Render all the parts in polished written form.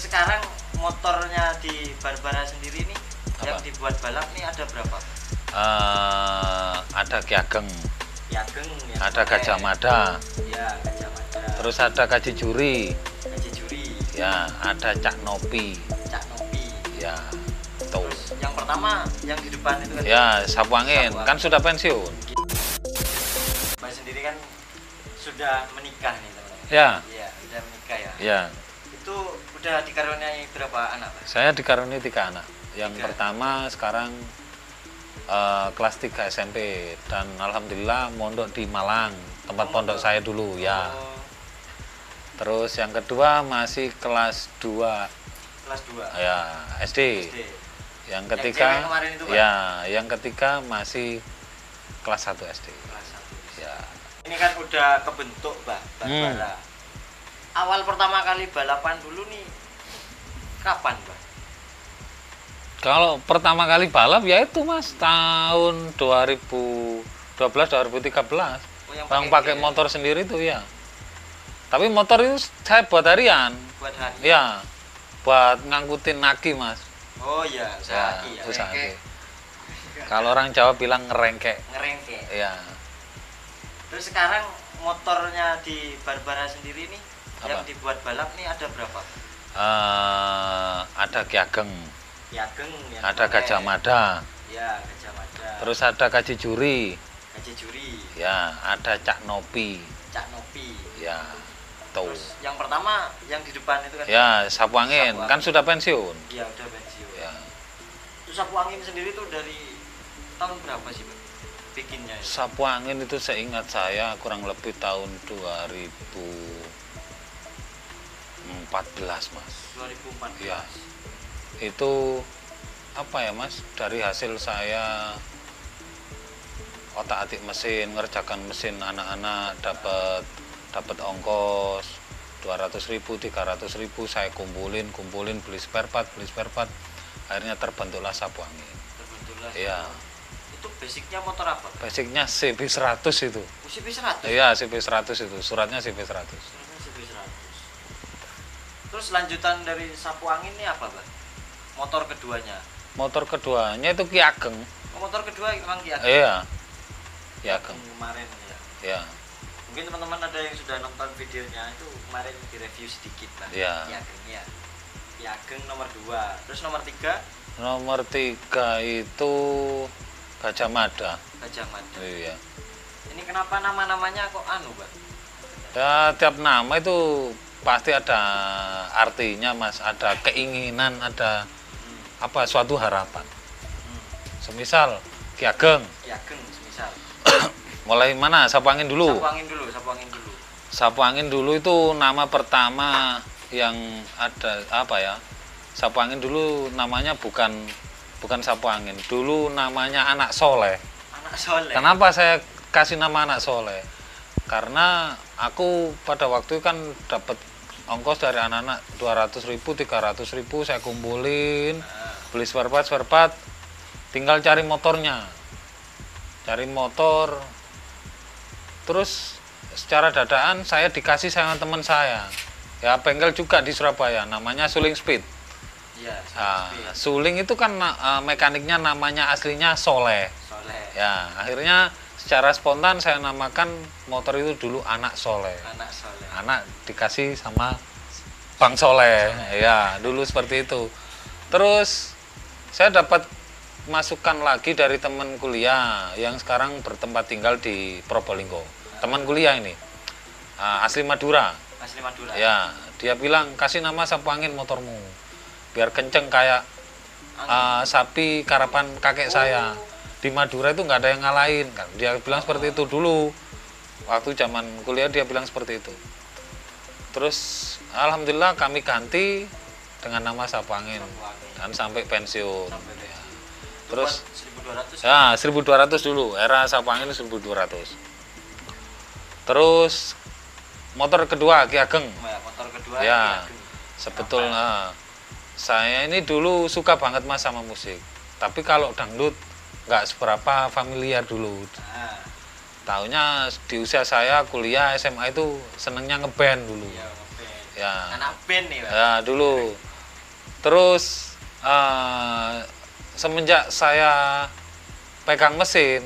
Terus sekarang motornya di Barbara sendiri nih yang dibuat balap nih ada berapa? Ada Ki Ageng, ada keren. Gajah Mada, Ya, Gajah Mada. terus ada Kaji Juri, ya, ada Cak Nopi, ya, tuh. Terus yang pertama yang di depan itu kan? Ya, Sapu Angin, kan sudah pensiun. Mbak sendiri kan sudah menikah nih teman-teman. Ya. Iya, sudah menikah ya. Ya, Itu udah dikaruniai berapa anak, Pak? saya dikaruniai 3 anak. Yang 3. pertama sekarang kelas 3 SMP dan alhamdulillah mondok di Malang, tempat pondok saya dulu ya. Oh, Terus yang kedua masih kelas 2 kelas 2. ya SD. SD. Yang cewek ketiga kemarin itu, Pak? ya, yang ketiga masih kelas 1 SD. Kelas 1. Ya. Ini kan udah kebentuk, Mbak, Barbara. Awal pertama kali balapan dulu nih kapan, Mbak? Kalau pertama kali balap ya itu Mas tahun 2012 2013. Oh, yang Bang pakai dia. motor sendiri tuh ya. Tapi motor itu saya buat harian. Buat hari. Ya. Buat ngangkutin naki, Mas. Oh iya, Ya, usaha ya. usaha aki. Kalau orang Jawa bilang ngerengkek. Ngerengke. Ya. Terus sekarang motornya di Barbara sendiri nih yang Apa? dibuat balap nih ada berapa? Ada Ki Ageng, Ki Ageng yang ada keren. Gajah Mada, Ya, Gajah Mada. terus ada Kaji Juri, Gajah Juri, ya, ada Cak Nopi, Cak Nopi. ya, tuh. Terus yang pertama yang di depan itu kan? Ya, Sapu Angin, Sapu kan Angin. sudah pensiun. Iya, udah pensiun. Ya. Terus Sapu Angin sendiri tuh dari tahun berapa sih, Pak? Bikinnya itu? Sapu Angin itu seingat saya kurang lebih tahun 2014, Mas. 2014. Ya. Itu apa ya, Mas? Dari hasil saya otak-atik mesin, ngerjakan mesin anak-anak, dapat ongkos 200.000, 300.000, saya kumpulin beli spare part, akhirnya terbentuklah Sapu Angin. Terbentuklah. Iya. Itu basicnya motor apa, Pak? Basicnya CB100 itu. CB100. Iya, CB100 itu, suratnya CB100. CB100. Terus lanjutan dari Sapu Angin ini apa, Pak? Motor keduanya. Motor keduanya itu Ki Ageng. Oh, motor kedua memang Ki Ageng. Iya. Ki Ageng. Kemarin ya. Iya. Mungkin teman-teman ada yang sudah nonton videonya itu kemarin direview sedikit, Pak. Iya. Ki Ageng ya. Ki Ageng nomor 2. Terus nomor 3 Nomor 3 itu Gajah Mada. Gajah Mada. Iya. Ini kenapa nama-namanya kok anu, Pak? Ya, tiap nama itu pasti ada artinya, Mas. Ada keinginan, ada apa, suatu harapan. Semisal Ki Ageng. Ki Ageng semisal. Mulai mana? Sapu Angin dulu. Sapu Angin dulu, Sapu Angin dulu. Sapu Angin dulu itu nama pertama yang ada apa ya? Sapu Angin dulu namanya bukan Sapu Angin. Dulu namanya Anak Soleh. Anak soleh. Kenapa saya kasih nama Anak Soleh? Karena aku pada waktu itu kan dapat ongkos dari anak-anak 200.000, 300.000, saya kumpulin, beli spare part, tinggal cari motornya. Cari motor. Terus secara dadaan saya dikasih sama teman saya. Ya, bengkel juga di Surabaya, namanya Suling Speed. Iya, Suling itu kan mekaniknya namanya aslinya Soleh. Soleh. Ya, akhirnya secara spontan saya namakan motor itu dulu Anak Soleh. Anak soleh. Anak dikasih sama Bang Soleh. Ya, dulu seperti itu. Terus saya dapat masukan lagi dari teman kuliah yang sekarang bertempat tinggal di Probolinggo. Teman kuliah ini asli Madura. Asli Madura. Ya, dia bilang kasih nama Sapu Angin motormu, biar kenceng kayak sapi karapan kakek saya. Di Madura itu nggak ada yang ngalahin kan. Dia bilang seperti itu dulu. Waktu zaman kuliah dia bilang seperti itu. Terus alhamdulillah kami ganti dengan nama Sapu Angin dan sampai pensiun. Ya. Terus 1200. ya 1200 dulu, era Sapu Angin 1200. Terus motor kedua Ki Ageng. Motor kedua Ya, Ki Ageng. sebetulnya saya ini dulu suka banget Mas sama musik. Tapi kalau dangdut nggak seberapa familiar dulu. Taunya di usia saya kuliah SMA itu senengnya ngeband dulu. Iya, ngeband. Ya. Anak band nih, Pak. Ya dulu Terus semenjak saya pegang mesin,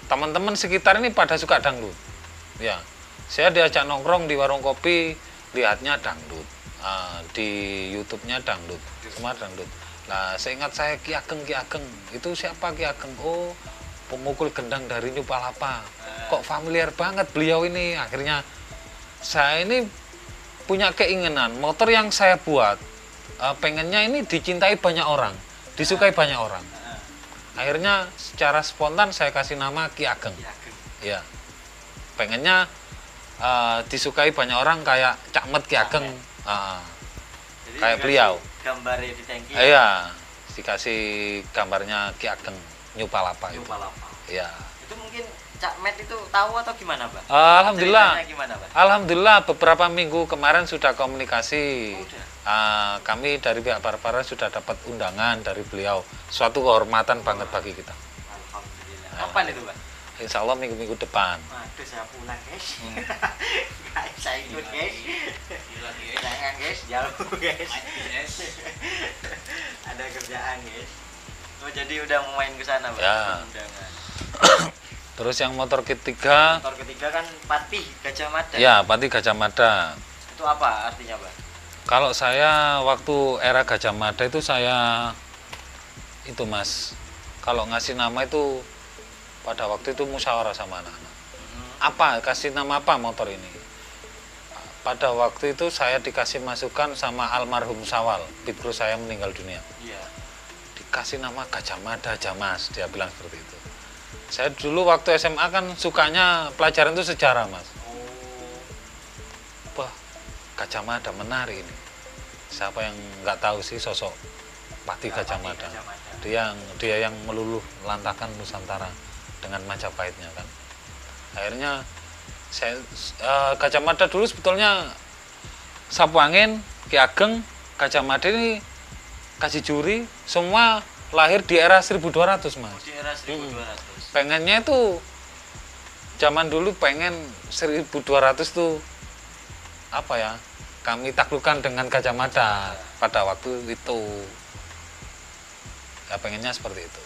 teman-teman sekitar ini pada suka dangdut. Ya, saya diajak nongkrong di warung kopi, lihatnya dangdut. Di YouTube-nya dangdut, semua dangdut. Nah, seingat saya Ki Ageng, itu siapa Ki Ageng? Oh, pemukul gendang dari New Palapa. Kok familiar banget beliau ini. Akhirnya saya ini punya keinginan, motor yang saya buat pengennya ini dicintai banyak orang, disukai banyak orang. Akhirnya secara spontan saya kasih nama Ki Ageng. Ya, pengennya disukai banyak orang kayak Cak Met Ki Ageng. Jadi Kayak beliau. Gambarnya di tangki. Iya, dikasih gambarnya Ki Ageng New Palapa itu. New Palapa. Iya. Itu mungkin Cak Met itu tahu atau gimana, Pak? Alhamdulillah. Ceritanya gimana, Pak? Alhamdulillah beberapa minggu kemarin sudah komunikasi. Udah. Kami dari pihak Barbara sudah dapat undangan dari beliau. Suatu kehormatan banget bagi kita. Alhamdulillah. Kapan itu, Pak? Insya Allah minggu-minggu depan. Waduh, saya pulang, guys. Guys, saya ikut, guys. Jangan, guys, jauh, guys. Ada kerjaan, guys. Oh, jadi udah mau main ke sana, Pak? Ya. Undangan. Terus yang motor ketiga, Motor ketiga kan Patih Gajah Mada. ya Patih Gajah Mada. Itu apa artinya, Pak? Kalau saya waktu era Gajah Mada itu saya itu Mas, kalau ngasih nama itu pada waktu itu musyawarah sama anak-anak. Apa kasih nama apa motor ini? Pada waktu itu saya dikasih masukan sama almarhum Sawal, pitbro saya meninggal dunia. Iya. Dikasih nama Gajah Mada aja Mas, dia bilang seperti itu. Saya dulu waktu SMA kan sukanya pelajaran itu sejarah Mas. Wah, Gajah Mada menarik ini. Siapa yang nggak tahu sih sosok Patih Gajah Mada? Dia yang meluluh lantakan Nusantara dengan Majapahitnya kan. Akhirnya saya Gajah Mada dulu sebetulnya Sapu Angin, Ki Ageng, Gajah Mada ini Kaji Juri semua lahir di era 1200 Mas. Di era 1200. Pengennya itu zaman dulu pengen 1200 tuh apa ya? Kami taklukkan dengan Gajah Mada pada waktu itu. Ya pengennya seperti itu.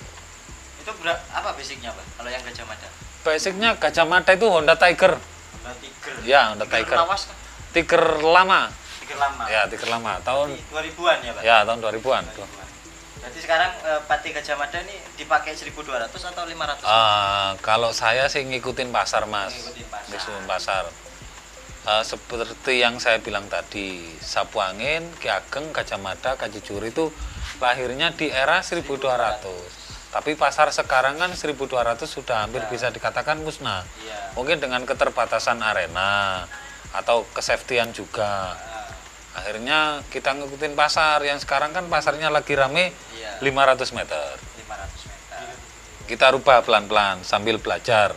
Itu apa basicnya, Pak? Kalau yang Gajah Mada? Basicnya Gajah Mada itu Honda Tiger. Honda Tiger. Ya, Honda Tiger. Lawas kan? Tiger lama. Tiger lama. Ya, Tiger lama. Tahun 2000-an ya, Pak? ya, tahun 2000-an. Berarti sekarang Patih Gajah Mada ini dipakai 1200 atau 500? Kalau saya sih ngikutin pasar, Mas. Ngikutin pasar. Pasar. Seperti yang saya bilang tadi, Sapu Angin, Ki Ageng, Gajah Mada, Kaji Juri itu lahirnya di era 1200. Tapi pasar sekarang kan 1200 sudah hampir bisa dikatakan musnah. Iya. Mungkin dengan keterbatasan arena atau keseftian juga. Akhirnya kita ngikutin pasar yang sekarang kan pasarnya lagi rame. Iya. 500 meter. 500 meter. Kita rubah pelan-pelan sambil belajar.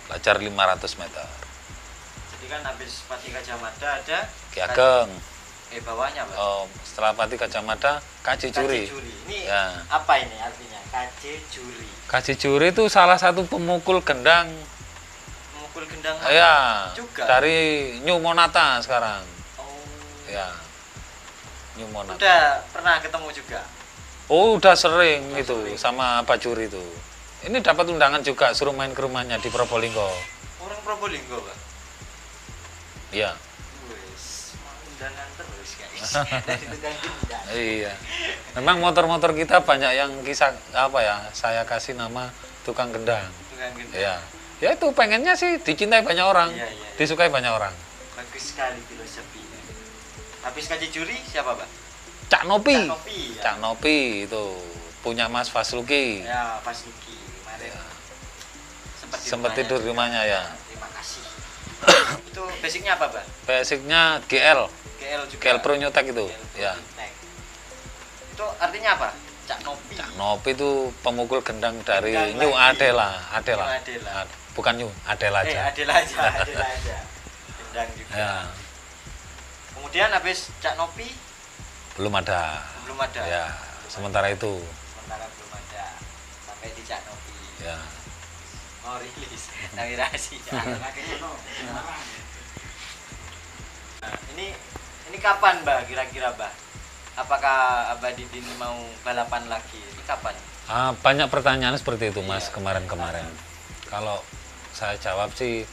Belajar 500 meter. Jadi kan habis Patih Gajah Mada ada Ki Ageng. Bawahnya, Pak? Setelah Patih Gajah Mada, Kaji Juri. Ini Ya. apa ini artinya? Kaji Juri. Kaji Juri itu salah satu pemukul gendang. Memukul gendang Ya, juga. dari New Monata sekarang. Oh. Ya. New Monata. Udah pernah ketemu juga? Oh, udah sering itu sama Pak Juri itu. Ini dapat undangan juga suruh main ke rumahnya di Probolinggo. Orang Probolinggo, Pak? Iya. Wes, undangan terus guys. Dari tukang gendang. Iya. Memang motor-motor kita banyak yang kisah apa ya? Saya kasih nama tukang gendang. Tukang gendang. Iya. Ya itu pengennya sih dicintai banyak orang, Iya, iya. disukai banyak orang. Bagus sekali filosofinya. Habis Kaji Juri siapa, Pak? Cak Nopi. Cak Nopi, ya. Cak Nopi itu punya Mas Fasluki. Ya, Pas Luki kemarin. Sempat tidur di rumahnya ya. Terima kasih. Itu basicnya apa, Pak? Basicnya GL. GL juga. GL Pro New Tech itu. GL Pro Ya. New Tech. Itu artinya apa? Cak Nopi. Cak Nopi itu pemukul gendang dari Gendang New lagi. Adela. New Adela. Bukan New, Adela aja. Adela aja, Adela aja. Gendang juga. Ya, Kemudian habis Cak Nopi belum ada. belum ada. Ya, sementara itu. Sementara belum ada. Sampai di Cak Nopi. Ya. Mau rilis. Tapi rahasia. Nah, ini kapan, Mbak, kira-kira, Mbak? apakah Abah Didin mau balapan lagi? Ini kapan? Banyak pertanyaan seperti itu Mas Iya. kemarin-kemarin. Kalau saya jawab sih